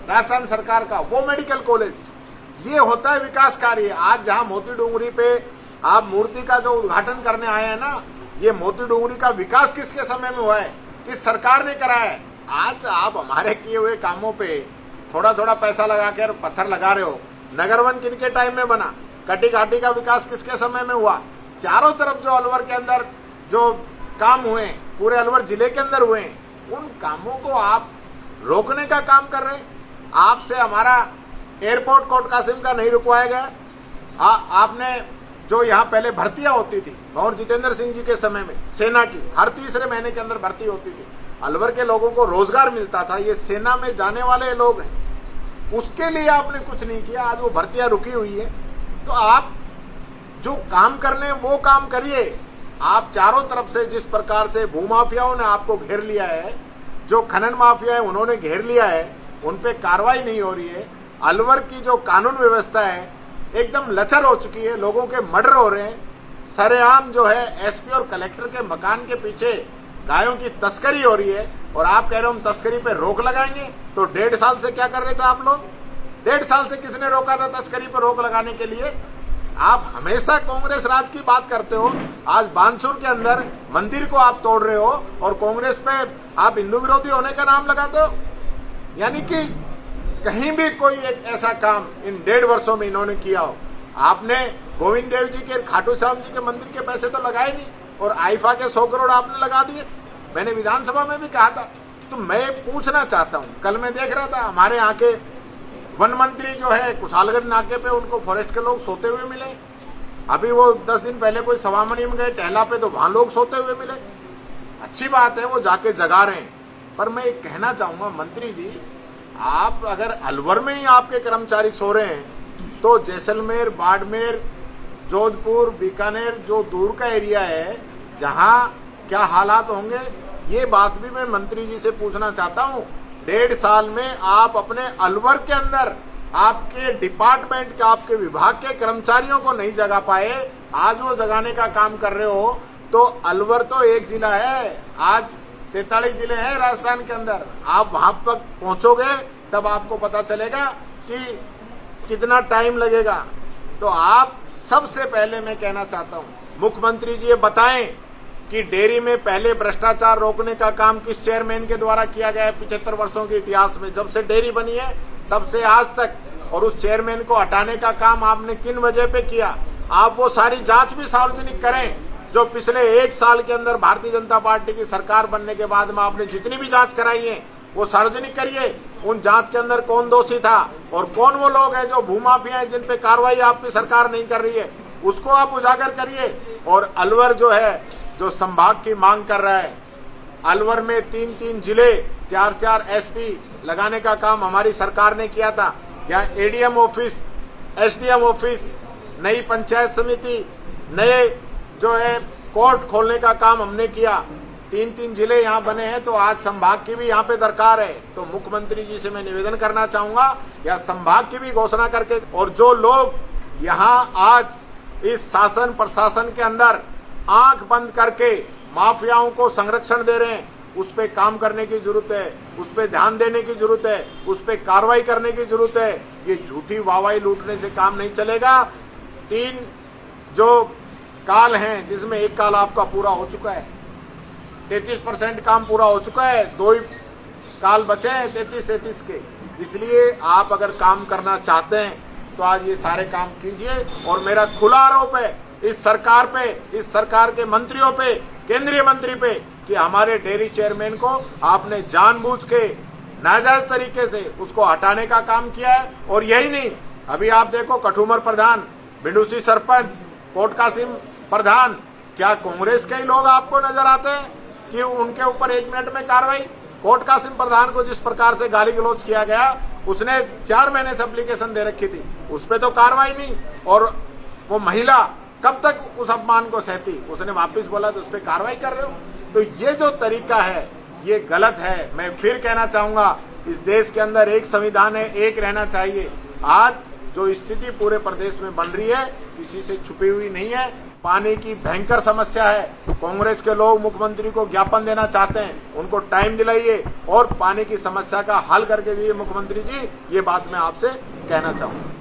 राजस्थान सरकार का, वो मेडिकल कॉलेज, ये होता है विकास कार्य। आज जहां मोती डूंगरी पे आप मूर्ति का जो उद्घाटन करने आए हैं ना, ये मोती डूंगरी का विकास किसके समय में हुआ है, किस सरकार ने करा है? आज आप हमारे किए हुए कामों पे थोड़ा थोड़ा पैसा लगाकर पत्थर लगा रहे हो। नगरवन किनके टाइम में बना? कटी घाटी का विकास किसके समय में हुआ? चारों तरफ जो अलवर के अंदर जो काम हुए, पूरे अलवर जिले के अंदर हुए, उन कामों को आप रोकने का काम कर रहे हैं। आपसे हमारा एयरपोर्ट कोट कासिम का नहीं रुकवाया गया। आपने जो यहाँ पहले भर्तियां होती थी और जितेंद्र सिंह जी के समय में सेना की हर तीसरे महीने के अंदर भर्ती होती थी, अलवर के लोगों को रोजगार मिलता था। ये सेना में जाने वाले लोग हैं, उसके लिए आपने कुछ नहीं किया। आज वो भर्तियां रुकी हुई है। तो आप जो काम करने वो काम करिए। आप चारों तरफ से जिस प्रकार से भूमाफियाओं ने आपको घेर लिया है, जो खनन माफिया है उन्होंने घेर लिया है, उन पे कार्रवाई नहीं हो रही है। अलवर की जो कानून व्यवस्था है एकदम लचर हो चुकी है, लोगों के मर्डर हो रहे हैं। सरेआम जो है एसपी और कलेक्टर के मकान के पीछे गायों की तस्करी हो रही है, और आप कह रहे हो हम तस्करी पे रोक लगाएंगे। तो 1.5 साल से क्या कर रहे थे आप लोग? 1.5 साल से किसने रोका था तस्करी पर रोक लगाने के लिए? आप हमेशा कांग्रेस राज की बात करते हो। आज बानसूर के अंदर मंदिर को आप तोड़ रहे हो और कांग्रेस पे आप हिंदू विरोधी होने का नाम लगाते हो। यानी कि कहीं भी कोई एक ऐसा काम इन 1.5 वर्षों में इन्होंने किया हो। आपने गोविंद देव जी के, खाटू श्याम जी के मंदिर के पैसे तो लगाए नहीं, और आईफा के 100 करोड़ आपने लगा दिए। मैंने विधानसभा में भी कहा था। तो मैं पूछना चाहता हूँ, कल मैं देख रहा था हमारे यहाँ के वन मंत्री जो है कुशालगढ़ नाके पे, उनको फॉरेस्ट के लोग सोते हुए मिले। अभी वो 10 दिन पहले कोई सवामणी में गए टहला पे, तो वहां लोग सोते हुए मिले। अच्छी बात है, वो जाके जगा रहे हैं। पर मैं एक कहना चाहूंगा मंत्री जी, आप अगर अलवर में ही आपके कर्मचारी सो रहे हैं, तो जैसलमेर, बाड़मेर, जोधपुर, बीकानेर जो दूर का एरिया है, जहां क्या हालात होंगे, ये बात भी मैं मंत्री जी से पूछना चाहता हूं। 1.5 साल में आप अपने अलवर के अंदर आपके डिपार्टमेंट के, आपके विभाग के कर्मचारियों को नहीं जगा पाए। आज वो जगाने का काम कर रहे हो। तो अलवर तो एक जिला है, आज 43 जिले हैं राजस्थान के अंदर। आप वहां तक पहुंचोगे तब आपको पता चलेगा कि कितना टाइम लगेगा। तो आप सबसे पहले मैं कहना चाहता हूं, मुख्यमंत्री जी ये बताएं कि डेयरी में पहले भ्रष्टाचार रोकने का काम किस चेयरमैन के द्वारा किया गया है 75 वर्षों के इतिहास में, जब से डेयरी बनी है तब से आज तक। और उस चेयरमैन को हटाने का काम आपने किन वजह पे किया? आप वो सारी जांच भी सार्वजनिक करें जो पिछले 1 साल के अंदर भारतीय जनता पार्टी की सरकार बनने के बाद में आपने जितनी भी जांच कराई है वो सार्वजनिक करिए। उन जांच के अंदर कौन दोषी था और कौन वो लोग हैं जो भूमाफिया हैं जिन पे कार्रवाई आपकी सरकार नहीं कर रही है, उसको आप उजागर करिए। और अलवर जो है, जो संभाग की मांग कर रहा है, अलवर में 3-3 जिले, 4-4 एसपी लगाने का काम हमारी सरकार ने किया था। यहाँ एडीएम ऑफिस, एसडीएम ऑफिस, नई पंचायत समिति, नए जो है कोर्ट खोलने का काम हमने किया। 3-3 जिले यहाँ बने हैं। तो आज संभाग की भी यहाँ पे दरकार है। तो मुख्यमंत्री जी से मैं निवेदन करना चाहूंगा, या संभाग की भी घोषणा करके, और जो लोग यहाँ आज इस शासन प्रशासन के अंदर आंख बंद करके माफियाओं को संरक्षण दे रहे हैं, उस पे काम करने की जरूरत है, उस पे ध्यान देने की जरूरत है, उस पे कार्रवाई करने की जरूरत है। ये झूठी वाहवाही लूटने से काम नहीं चलेगा। 3 जो काल हैं, जिसमें एक काल आपका पूरा हो चुका है, 33% काम पूरा हो चुका है, 2 ही काल बचे हैं 33 के। इसलिए आप अगर काम करना चाहते हैं तो आज ये सारे काम कीजिए। और मेरा खुला आरोप है इस सरकार पे, इस सरकार के मंत्रियों पे, केंद्रीय मंत्री पे, कि हमारे डेयरी चेयरमैन को आपने जानबूझ के नाजायज तरीके से उसको हटाने का काम किया है। और यही नहीं, अभी आप देखो कठुमर प्रधान, बिंडूसी सरपंच, कोट कासिम प्रधान, क्या कांग्रेस के ही लोग आपको नजर आते हैं कि उनके ऊपर 1 मिनट में कार्रवाई? कोट कासिम प्रधान को जिस प्रकार से गाली गलौज किया गया, उसने 4 महीने से एप्लीकेशन दे रखी थी, उस पर तो कार्रवाई नहीं। और वो महिला कब तक उस अपमान को सहती? उसने वापस बोला तो उस पर कार्रवाई कर रहे हो। तो ये जो तरीका है ये गलत है। मैं फिर कहना चाहूंगा, इस देश के अंदर एक संविधान है, एक रहना चाहिए। आज जो स्थिति पूरे प्रदेश में बन रही है किसी से छुपी हुई नहीं है। पानी की भयंकर समस्या है। कांग्रेस के लोग मुख्यमंत्री को ज्ञापन देना चाहते हैं, उनको टाइम दिलाइए और पानी की समस्या का हल करके दीजिए मुख्यमंत्री जी, ये बात मैं आपसे कहना चाहूँगा।